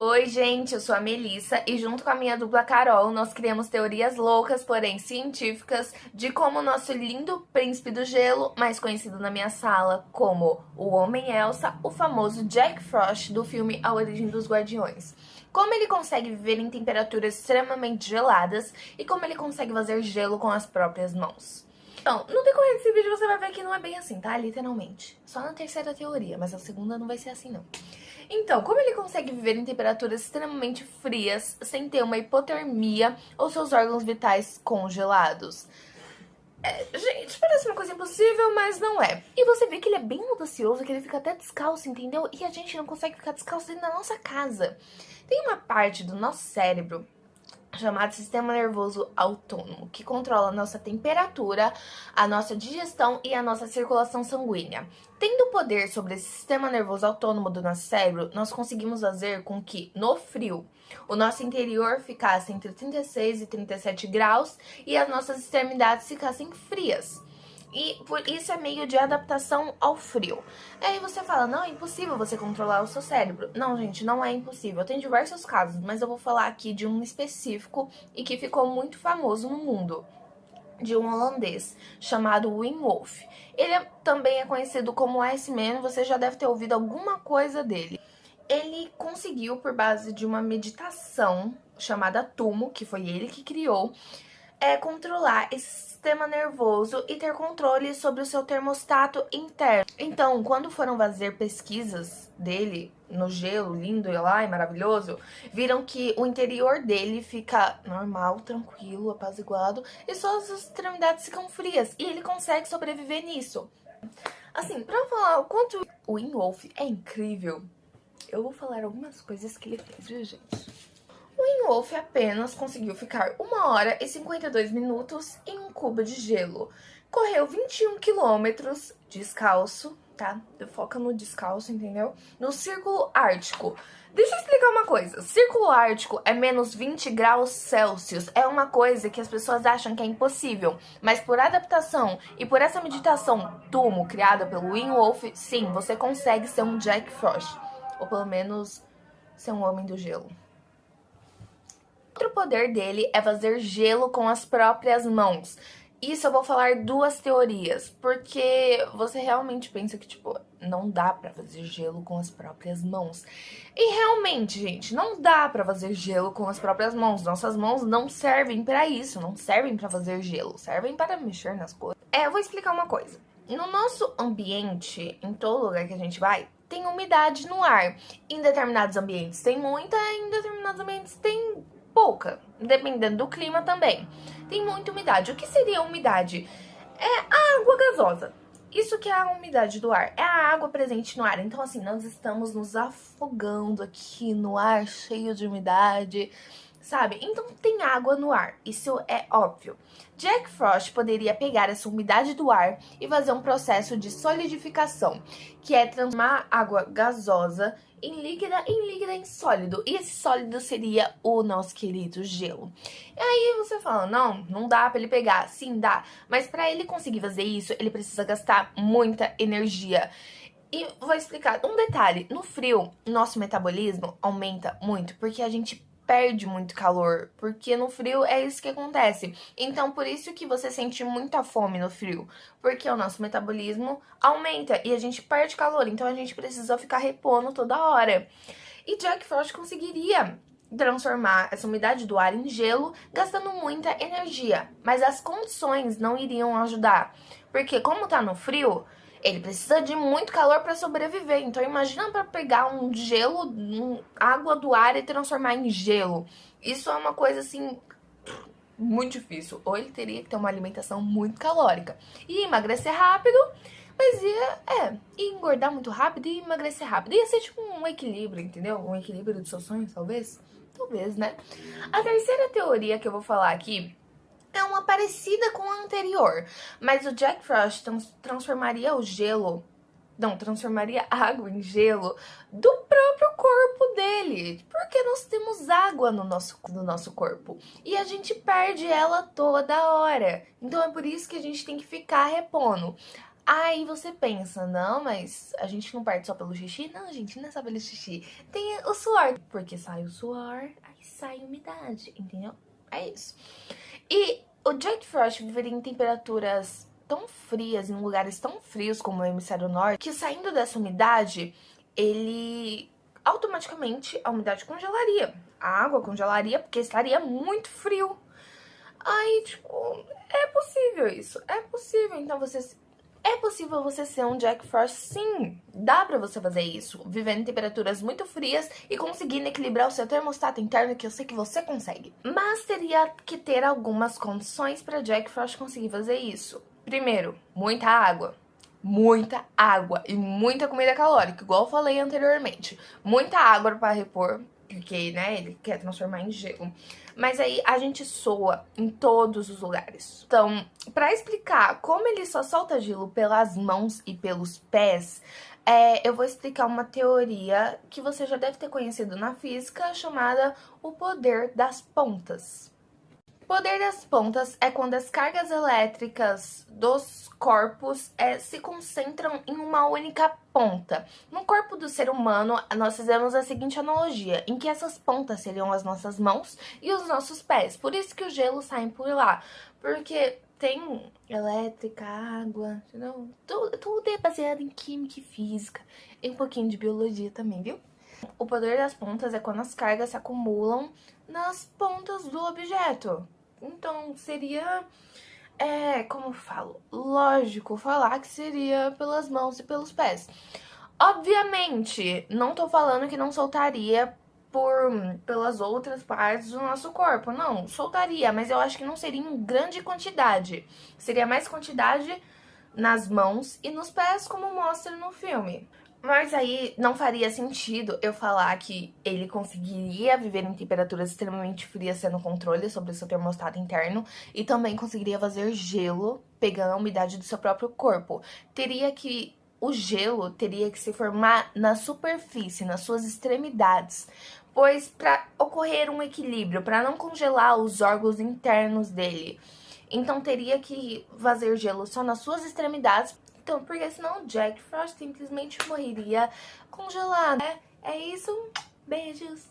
Oi, gente, eu sou a Melissa e junto com a minha dupla Carol, nós criamos teorias loucas, porém científicas, de como o nosso lindo príncipe do gelo, mais conhecido na minha sala como o Homem-Elsa, o famoso Jack Frost do filme A Origem dos Guardiões. Como ele consegue viver em temperaturas extremamente geladas e como ele consegue fazer gelo com as próprias mãos. Então, no decorrer desse vídeo você vai ver que não é bem assim, tá? Literalmente. Só na terceira teoria, mas a segunda não vai ser assim, não. Então, como ele consegue viver em temperaturas extremamente frias, sem ter uma hipotermia ou seus órgãos vitais congelados? Gente, parece uma coisa impossível, mas não é. E você vê que ele é bem audacioso, que ele fica até descalço, entendeu? E a gente não consegue ficar descalço dentro da nossa casa. Tem uma parte do nosso cérebro chamado sistema nervoso autônomo, que controla a nossa temperatura, a nossa digestão e a nossa circulação sanguínea. Tendo poder sobre esse sistema nervoso autônomo do nosso cérebro, nós conseguimos fazer com que, no frio, o nosso interior ficasse entre 36 e 37 graus e as nossas extremidades ficassem frias. E por isso é meio de adaptação ao frio. Aí você fala, não, é impossível você controlar o seu cérebro. Não, gente, não é impossível. Tem diversos casos, mas eu vou falar aqui de um específico e que ficou muito famoso no mundo. De um holandês chamado Wim Hof. Ele também é conhecido como Iceman, você já deve ter ouvido alguma coisa dele. Ele conseguiu, por base de uma meditação chamada Tumo, que foi ele que criou, controlar esse sistema nervoso e ter controle sobre o seu termostato interno. Então, quando foram fazer pesquisas dele no gelo, lindo e lá, e maravilhoso, viram que o interior dele fica normal, tranquilo, apaziguado, e só as extremidades ficam frias, e ele consegue sobreviver nisso. Assim, pra falar o quanto o Wim Hof é incrível, eu vou falar algumas coisas que ele fez, viu, gente? O Wim Hof apenas conseguiu ficar 1 hora e 52 minutos em um cubo de gelo. Correu 21 quilômetros descalço, tá? Foca no descalço, entendeu? No Círculo Ártico. Deixa eu explicar uma coisa. Círculo Ártico é menos 20 graus Celsius. É uma coisa que as pessoas acham que é impossível. Mas por adaptação e por essa meditação Tumo, criada pelo Wim Hof, sim, você consegue ser um Jack Frost. Ou pelo menos ser um homem do gelo. Outro poder dele é fazer gelo com as próprias mãos. Isso eu vou falar duas teorias, porque você realmente pensa que, tipo, não dá pra fazer gelo com as próprias mãos. E realmente, gente, não dá pra fazer gelo com as próprias mãos. Nossas mãos não servem pra isso, não servem pra fazer gelo, servem para mexer nas coisas. Eu vou explicar uma coisa. No nosso ambiente, em todo lugar que a gente vai, tem umidade no ar. Em determinados ambientes tem muita, em determinados ambientes tem pouca, dependendo do clima também. Tem muita umidade. O que seria umidade? É a água gasosa. Isso que é a umidade do ar. É a água presente no ar. Então, assim, nós estamos nos afogando aqui no ar cheio de umidade, sabe? Então tem água no ar, isso é óbvio. Jack Frost poderia pegar essa umidade do ar e fazer um processo de solidificação, que é transformar água gasosa em líquida em sólido. E esse sólido seria o nosso querido gelo. E aí você fala, não dá pra ele pegar. Sim, dá. Mas pra ele conseguir fazer isso, ele precisa gastar muita energia. E vou explicar um detalhe. No frio, nosso metabolismo aumenta muito, porque a gente perde muito calor, porque no frio é isso que acontece. Então, por isso que você sente muita fome no frio, porque o nosso metabolismo aumenta e a gente perde calor, então a gente precisa ficar repondo toda hora. E Jack Frost conseguiria transformar essa umidade do ar em gelo, gastando muita energia, mas as condições não iriam ajudar, porque como tá no frio, ele precisa de muito calor para sobreviver. Então imagina para pegar um gelo, água do ar e transformar em gelo. Isso é uma coisa assim muito difícil. Ou ele teria que ter uma alimentação muito calórica e emagrecer rápido, mas ia engordar muito rápido e emagrecer rápido. Ia ser tipo um equilíbrio, entendeu? Um equilíbrio dos seus sonhos, talvez. Talvez, né? A terceira teoria que eu vou falar aqui é uma parecida com a anterior, mas o Jack Frost transformaria o gelo, não, transformaria água em gelo do próprio corpo dele, porque nós temos água no nosso corpo e a gente perde ela toda hora, então é por isso que a gente tem que ficar repondo. Aí você pensa, não, mas a gente não perde só pelo xixi? Não, gente, não é só pelo xixi. Tem o suor, porque sai o suor, aí sai a umidade, entendeu? É isso. E o Jack Frost viveria em temperaturas tão frias, em lugares tão frios como o hemisfério norte, que saindo dessa umidade, ele automaticamente a umidade congelaria. A água congelaria porque estaria muito frio. Aí, tipo, é possível isso. É possível. Então é possível você ser um Jack Frost, sim. Dá pra você fazer isso, vivendo em temperaturas muito frias e conseguindo equilibrar o seu termostato interno, que eu sei que você consegue. Mas teria que ter algumas condições pra Jack Frost conseguir fazer isso. Primeiro, muita água. Muita água e muita comida calórica, igual eu falei anteriormente. Muita água para repor, porque, né, ele quer transformar em gelo. Mas aí a gente soa em todos os lugares. Então, para explicar como ele só solta gelo pelas mãos e pelos pés, eu vou explicar uma teoria que você já deve ter conhecido na física, chamada o poder das pontas. O poder das pontas é quando as cargas elétricas dos corpos se concentram em uma única ponta. No corpo do ser humano, nós fizemos a seguinte analogia, em que essas pontas seriam as nossas mãos e os nossos pés. Por isso que o gelo sai por lá, porque tem elétrica, água, entendeu? Tudo é baseado em química e física, e um pouquinho de biologia também, viu? O poder das pontas é quando as cargas se acumulam nas pontas do objeto. Então, seria, como eu falo, lógico falar que seria pelas mãos e pelos pés. Obviamente, não tô falando que não soltaria pelas outras partes do nosso corpo. Não, soltaria, mas eu acho que não seria em grande quantidade. Seria mais quantidade nas mãos e nos pés, como mostra no filme. Mas aí não faria sentido eu falar que ele conseguiria viver em temperaturas extremamente frias tendo controle sobre o seu termostato interno e também conseguiria fazer gelo pegando a umidade do seu próprio corpo. O gelo teria que se formar na superfície, nas suas extremidades, pois para ocorrer um equilíbrio, para não congelar os órgãos internos dele, então teria que fazer gelo só nas suas extremidades. Então, porque senão o Jack Frost simplesmente morreria congelado. É isso. Beijos.